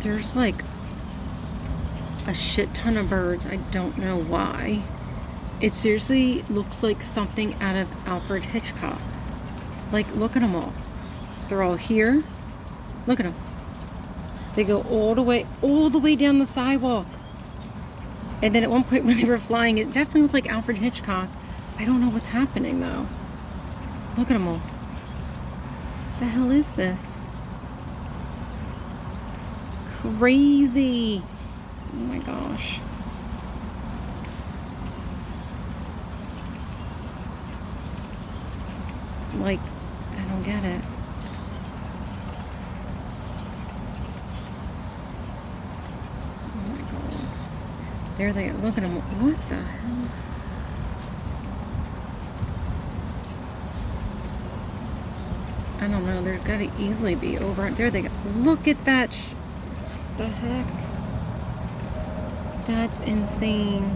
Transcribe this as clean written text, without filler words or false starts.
There's like a shit ton of birds. I don't know why. It seriously looks like something out of Alfred Hitchcock. Like, look at them all. They're all here. Look at them. They go all the way down the sidewalk. And then at one point when they were flying, it definitely looked like Alfred Hitchcock. I don't know what's happening though. Look at them all. What the hell is this? Crazy. Oh my gosh. Like, I don't get it. Oh my god. There they are. Look at them. What the hell? I don't know. There's got to easily be over. There they go. Look at that. What the heck? That's insane.